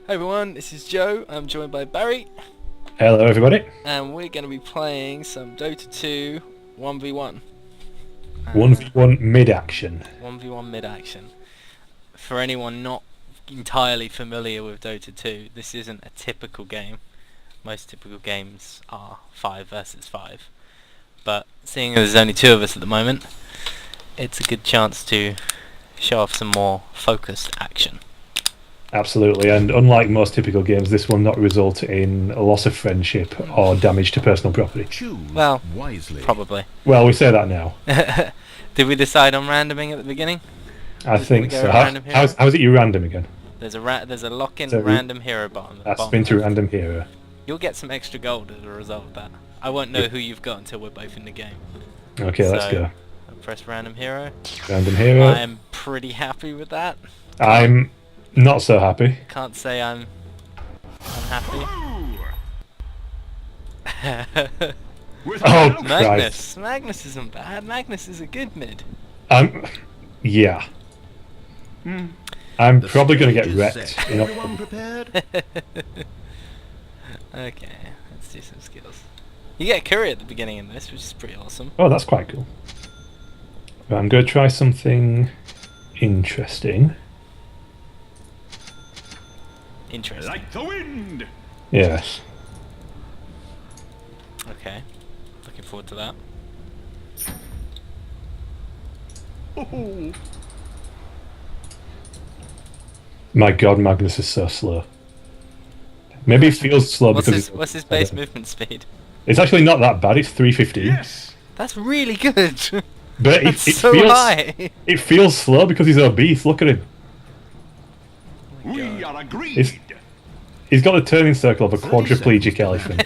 Hey everyone, this is Joe. I'm joined by Barry, Hello, everybody. and we're going to be playing some Dota 2 1v1. 1v1 mid-action. 1v1 mid-action. For anyone not entirely familiar with Dota 2, this isn't a typical game. Most typical games are 5 versus 5. But seeing as there's only 2 of us at the moment, it's a good chance to show off some more focused action. Absolutely, and unlike most typical games, this will not result in a loss of friendship or damage to personal property. Well, probably. Well, we say that now. Did we decide on randoming at the beginning? I think go so. random hero? How's it you random again? There's a lock-in So random hero button. That's spin to random hero. You'll get some extra gold as a result of that. I won't know who you've got until we're both in the game. Okay, let's go. I'll press random hero. Random hero. I am pretty happy with that. I'm not so happy. Can't say I'm unhappy. Oh, Magnus! Magnus isn't bad. Magnus is a good mid. Yeah. I'm probably going to get wrecked. Everyone prepared? Okay, let's do some skills. You get Curry at the beginning of this, which is pretty awesome. Oh, that's quite cool. Right, I'm going to try something interesting. Interesting. Like the wind! Yes. Okay, looking forward to that. Oh. My God, Magnus is so slow. Maybe he feels slow because What's his base movement speed? it's actually not that bad. It's 315. Yes! That's really good. But That's it so feels high. it feels slow because he's obese. Look at him. We are agreed! He's got the turning circle of a quadriplegic elephant.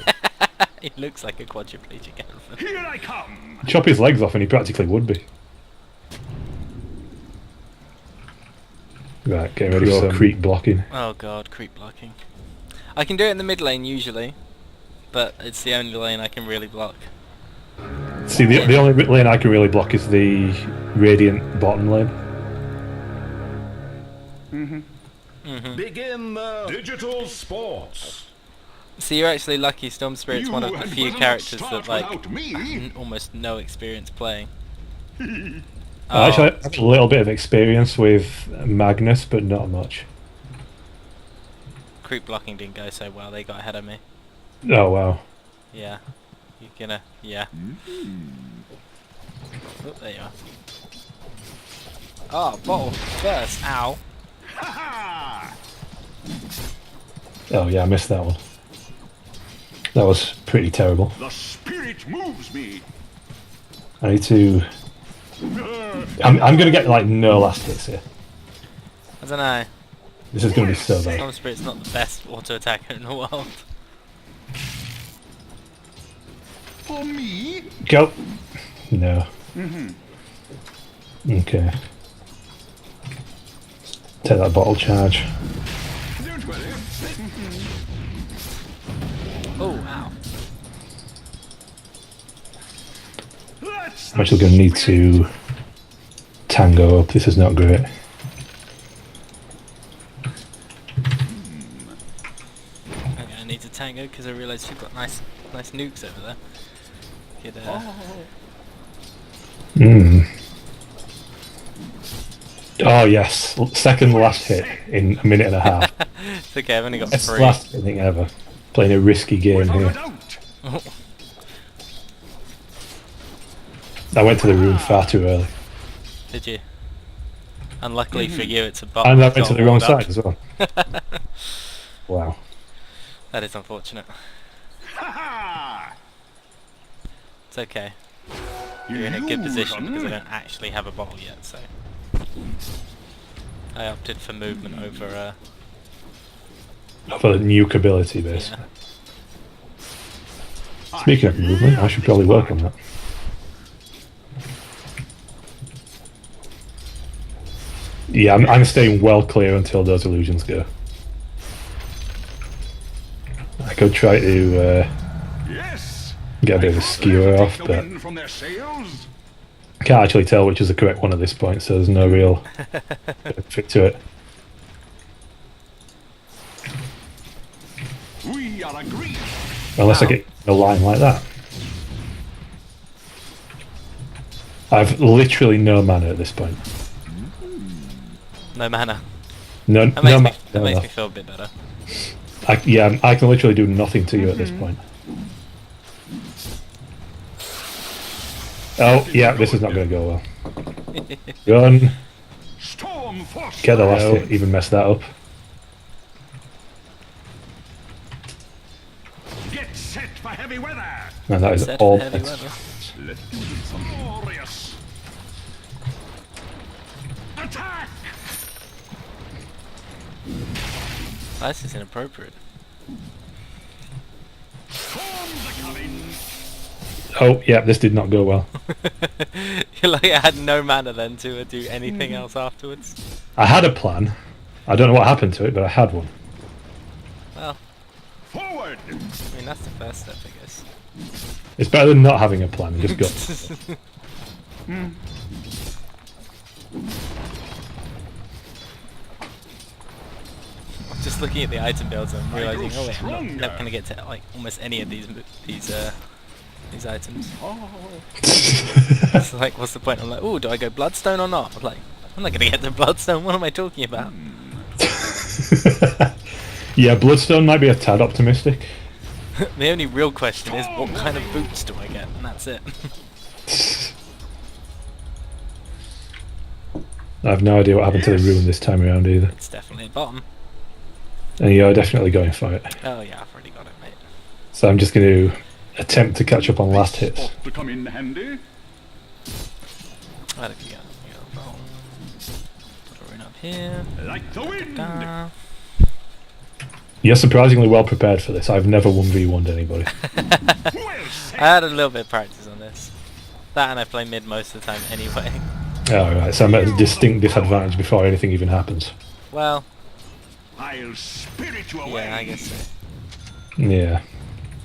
He looks like a quadriplegic elephant. Here I come! Chop his legs off and he practically would be. Right, getting ready for creep blocking. Oh god, creep blocking. I can do it in the mid lane usually, but it's the only lane I can really block. See, the only lane I can really block is the Radiant bottom lane. Begin the digital sports. See, you're actually lucky. Storm Spirit's one of the had few better not characters start that like without me. almost no experience playing. Actually, I have a little bit of experience with Magnus, but not much. Creep blocking didn't go so well. They got ahead of me. Oh, wow. Yeah, you're gonna. Yeah. Oh, there you are. Oh, bottle first. Ow. Ha Oh, yeah, I missed that one. That was pretty terrible. The spirit moves me! I need to... I'm going to get, like, no last hits here. I don't know. This is going to be so bad. Storm Spirit's not the best auto attacker in the world. For me? Go! No. Okay. Take that bottle charge. Don't worry. Oh, ow. I'm actually going to need to tango up. This is not great. Okay, I need to tango because I realised you've got nice nukes over there. Could, Oh, yes. Second last hit in a minute and a half. It's okay, I've only got Best 3. last hitting ever. Playing a risky game Without a here. doubt. I went to the room far too early. Did you? Unluckily for you, it's a bot. And I that went to got the wrong walled up. side as well. Wow. That is unfortunate. Ha It's okay. You're in a good position because I don't actually have a bottle yet, so... I opted for movement over, For the nuke ability, basically. yeah. Speaking of movement, I should probably work on that. Yeah, I'm staying well clear until those illusions go. I could try to Yes! get a bit of a skewer off, The but wind from their sails? I can't actually tell which is the correct one at this point, so there's no real fit to it. We are agreed. Unless I Wow. get a line like that. I've literally no mana at this point. No mana. No, That no, makes, no, me no. feel a bit better. Yeah, I can literally do nothing to you at this point. Oh, yeah, this is not going to go well. Run. Storm force. Get the last hit, even mess that up. Get set for heavy weather. And that is Set all. for heavy weather. Let's do some glorious. Attack! This is inappropriate. Storms are coming. Oh, yeah, this did not go well. You're like, I had no mana then to do anything else afterwards. I had a plan. I don't know what happened to it, but I had one. Well, Forward. I mean, that's the first step, I guess. It's better than not having a plan. Just go. Just looking at the item builds and realizing, grow oh wait, I'm stronger. not going to get to like almost any of these items. Oh. It's like, what's the point? I'm like, oh, do I go Bloodstone or not? I'm like, I'm not going to get to Bloodstone. What am I talking about? Yeah, Bloodstone might be a tad optimistic. The only real question is, what kind of boots do I get? And that's it. I have no idea what happened to the rune this time around either. It's definitely bottom. And you're definitely going for it. Oh yeah, I've already got it, mate. So I'm just going to attempt to catch up on last hits. Ought to come in handy. Right, if you go. Boom. Put a rune up here. Like the wind. Da. You're surprisingly well prepared for this. I've never 1v1'd anybody. Well said. I had a little bit of practice on this. That and I play mid most of the time anyway. Alright, so I'm at a distinct disadvantage before anything even happens. Well, I'll spirit you away. yeah, I guess so. Yeah.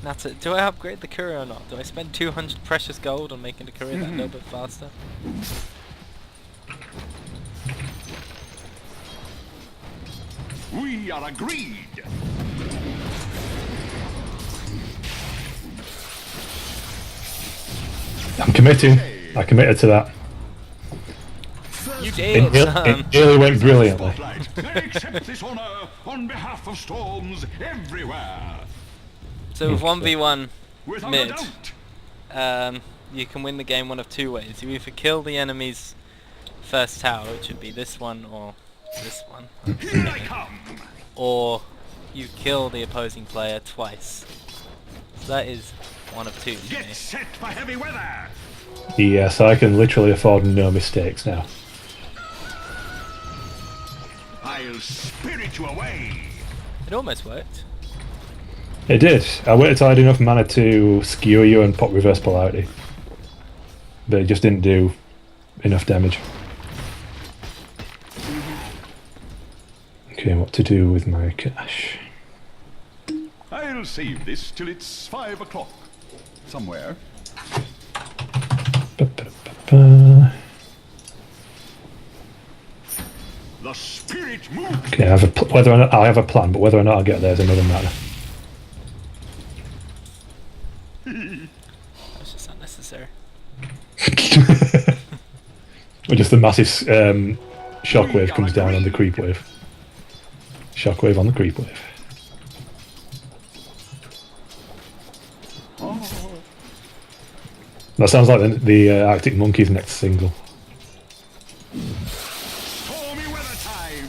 That's it. Do I upgrade the courier or not? Do I spend 200 precious gold on making the courier that little bit faster? We are agreed. I'm committing. I committed to that. You It, did! it nearly went brilliantly. Spotlight. They accept this honor on behalf of storms everywhere. So with 1v1 Without mid, a doubt. you can win the game one of two ways. You either kill the enemy's first tower, which would be this one or this one, Here I come. or you kill the opposing player twice. So that is one of two. for Get me. set for heavy weather. Yeah, so I can literally afford no mistakes now. I'll spirit you away. It almost worked. It did. I waited till I had enough mana to skewer you and pop reverse polarity. But it just didn't do enough damage. Okay, what to do with my cash? I'll save this till it's 5 o'clock. Somewhere. Ba-ba-ba-ba. The spirit moves. Okay, I have whether or not I have a plan, but whether or not I'll get there is another matter. That's just unnecessary. Or just the massive shockwave comes down on the creep wave. Shockwave on the creep wave. That sounds like the Arctic Monkeys' next single. Stormy weather time.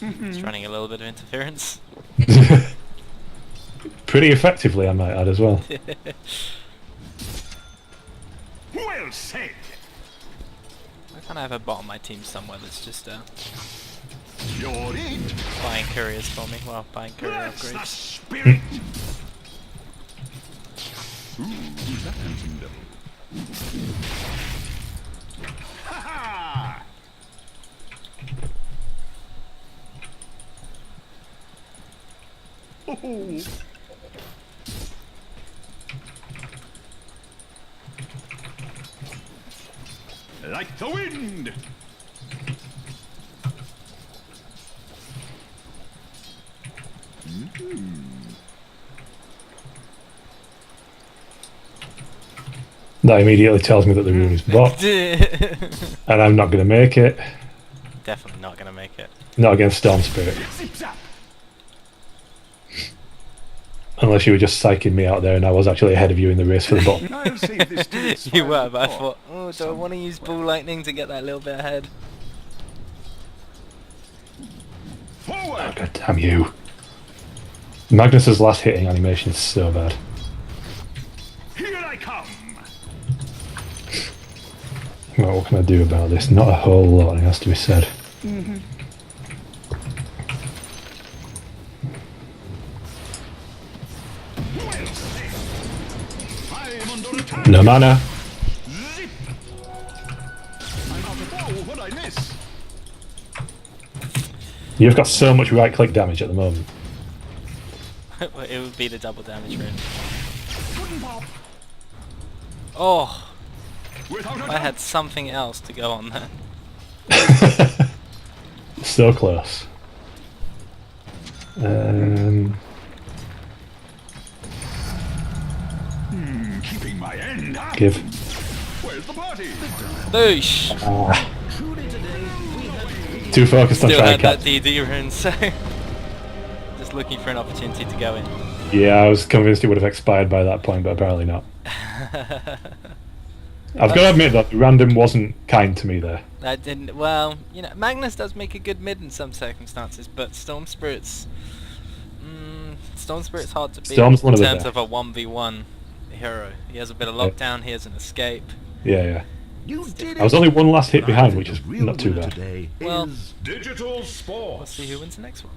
It's running a little bit of interference. Pretty effectively, I might add as well. Well said. I kind of have a bot on my team somewhere that's just You're it. buying couriers for me. Well, buying courier That's the upgrades. spirit. Ooh, who's that handsome devil? Ha ha! Oh. Like the wind. That immediately tells me that the rune is bot, and I'm not going to make it. Definitely not gonna make it. Not against Storm Spirit. Zip zap. Unless you were just psyching me out there and I was actually ahead of you in the race for the bot. I'll save this till it's You 5 were, but I o'clock. thought, oh, do I want to use Ball Lightning to get that little bit ahead? Forward. God damn you. Magnus's last hitting animation is so bad. Here I come. Well, what can I do about this? Not a whole lot, it has to be said. I'm under attack. No mana. Zip. I'm out of ball. What'd I miss? You've got so much right click damage at the moment. It would be the double damage rune. Wooden pop. Oh, Without a I had something else to go on there. So close. keeping my end. Huh? Give. Where's the party? Boosh! Too focused on Still trying had to that catch. DD rune, so just looking for an opportunity to go in. Yeah, I was convinced it would have expired by that point, but apparently not. I've got to admit that random wasn't kind to me there. That didn't. Well, you know, Magnus does make a good mid in some circumstances, but Storm Spirit's hard to beat Storm's one in of the terms best. of a 1v1 hero. He has a bit of lockdown. He has an escape. Yeah, yeah. You did I was it. only one last hit But I behind, think which the is real not too winner bad. today Well, is Digital Let's sports. see who wins the next one.